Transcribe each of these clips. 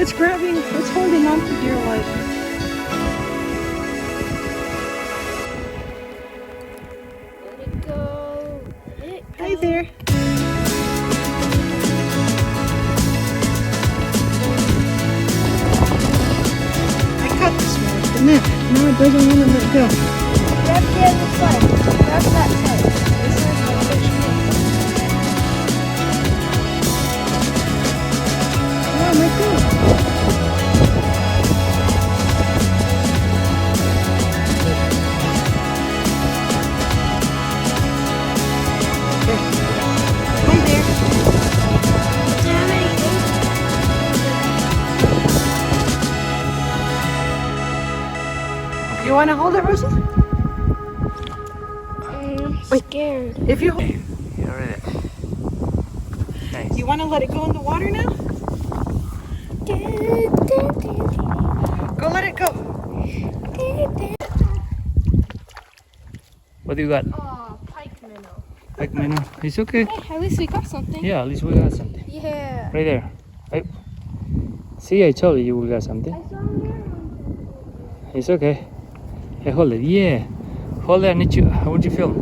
It's grabbing, it's holding on for dear life. Let it go. Let it go. Hi there. I cut this one with the net. Now it doesn't want to let go. Grab the other side. Grab that side. This side's my fish meat. Oh my God. Hi there. You want to hold it, Rosie? I'm scared. If you You're right. Nice. you want to let it go in the water now? Go let it go. What do you got? Oh, pike minnow. Like minnow? It's okay. Hey, at least we got something. Yeah, at least we got something. Yeah. Right there. See, I told you we got something. I saw him there. It's okay. Hey, hold it. Yeah. Hold it. I need you. How would you feel?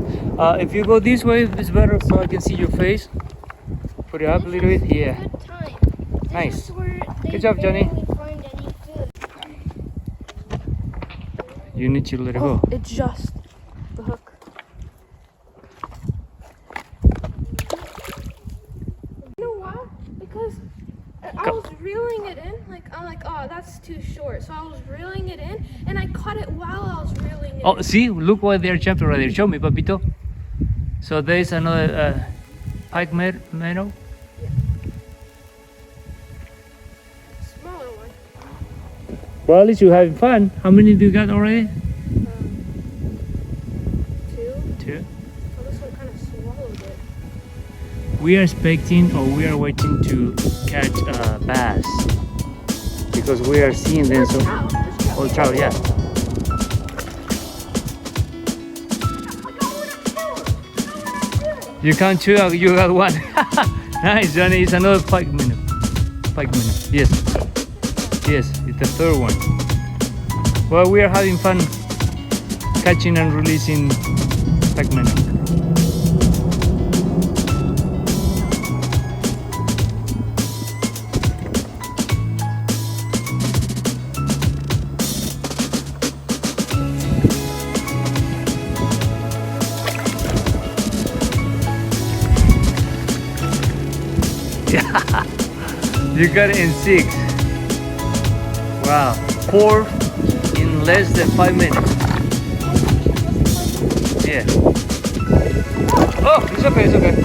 If you go this way, it's better so I can see your face. Put it up a little bit. Yeah. Good time. Nice. This is where they Good job, Johnny. barely find any food. You need to let it go. It's just the hook. You know why? Because I was reeling it in. I'm like, oh, that's too short. So I was reeling it in, and I caught it while I was reeling it Oh, in. see? Look why they're jumping right there. Show me, Papito. So there's another pike minnow. Smaller one. Well, at least you're having fun. How many do you got already? Two. Two. Oh, this one kind of swallowed it. We are expecting or we are waiting to catch bass because we are seeing them. So, Trout. There's trout. oh, trout, yeah. You count two, you got one. Nice, Johnny. It's another pike minnow. Pike minnow. Yes. Yes, it's the third one. Well, we are having fun catching and releasing pike minnow. Yeah, you got it in 6. Wow, 4 in less than 5 minutes. Yeah. Oh, it's okay, it's okay.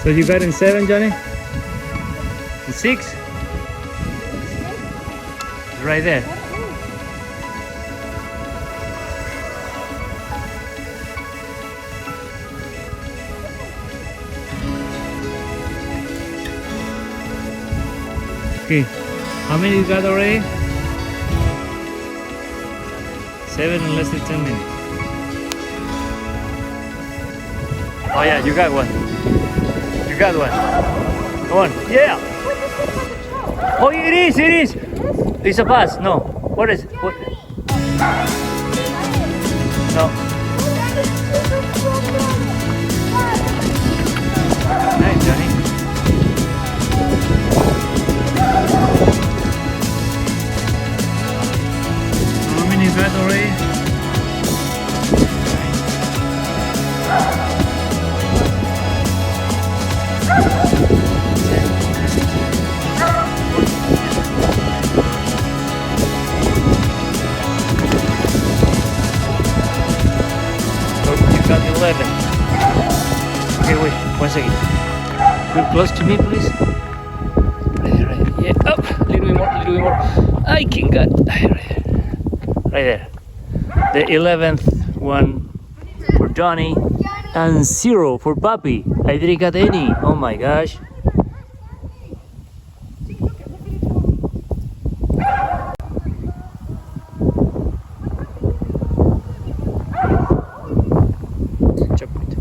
So you got in 7, Johnny? In 6? It's right there. Okay, how many you got already? 7 in less than 10 minutes. Oh yeah, you got one. You got one. Come on, yeah. Oh, it is, it is. It's a bass. No. What is it? What? No. Nice, Johnny. How many you got already? So you got 11. Okay, wait, 1 second. Come close to me, please. Right there, right there. Yeah, up. A little bit more, a little bit more. I can get right there. The 11th one for Johnny and 0 for Papi. I didn't get any. Oh my gosh. Chop it.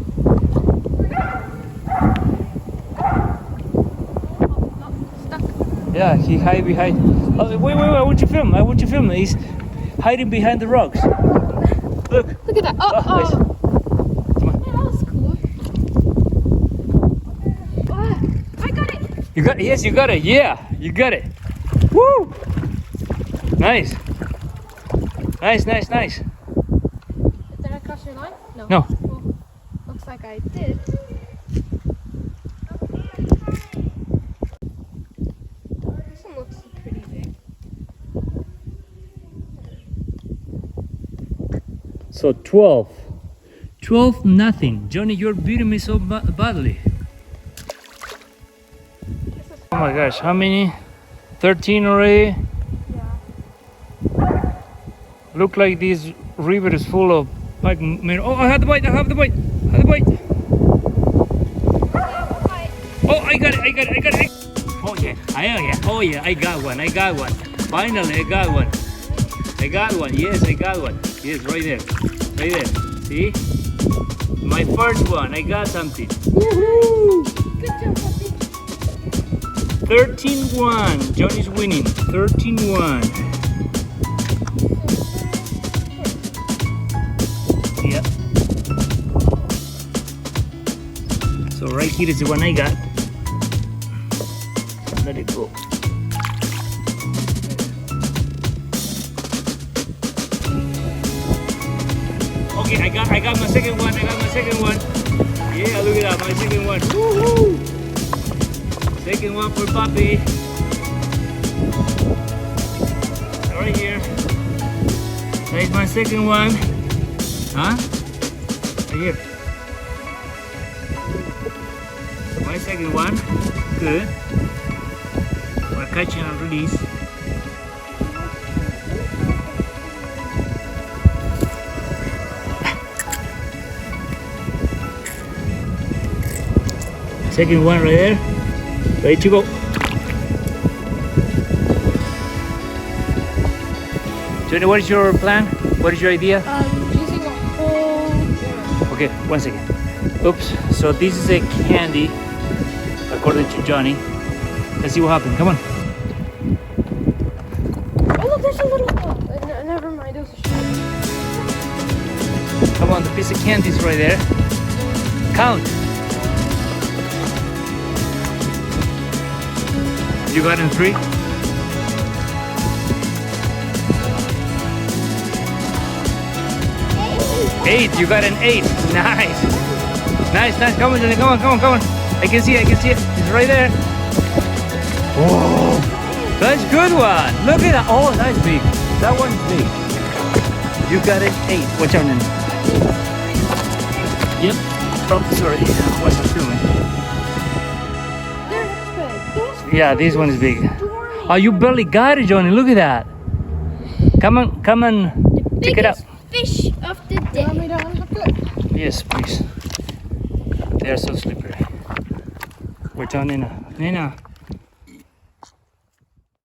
Yeah, he hide behind. Oh, wait, I want you to film. I want you to film. He's hiding behind the rocks. Look. Look at that. Oh, Nice. oh. Come on. Yeah, that was cool. Oh, I got it. You got it. Yes, you got it. Yeah, you got it. Woo! Nice. Nice. Did I cross your line? No. No. Well, looks like I did. This one looks pretty big. So 12. 12 nothing. Johnny, you're beating me so badly. Oh my gosh, how many? 13 already? Yeah. Look like this river is full of pike. Oh, I have the bite. Oh, I got it. Oh yeah, I got one. Finally, I got one. Yes, I got one. Yes, right there. See? My first one, I got something. Woohoo! Good job, puppy. 13-1. Johnny's winning. 13-1. Yeah. So right here is the one I got. Let it go. Okay, I got my second one. Yeah, look at that, my second one. Woohoo! Second one for Papi. Right here. That is my second one. Huh? Right here. My second one. Good. We're catching and release. Second one right there. Ready to go. Johnny, what is your plan? What is your idea? Using a whole. Okay, 1 second. Oops. So this is a candy, according to Johnny. Let's see what happens. Come on. Oh look, there's a little. Never mind. It was a shot. Come on, the piece of candy is right there. Count. You got in 3? 8. You got an 8. Nice. Come on, Johnny. Come on. I can see it. It's right there. Oh, that's a good one. Look at that. Oh, that's big. That one's big. You got an 8. What's your name? Yep. Oh, sorry. I wasn't filming. Yeah, this one is big. Oh, you barely got it, Johnny. Look at that. Come on. Check it out. Fish of the day. Yes, please. They are so slippery. We're turning. Nina.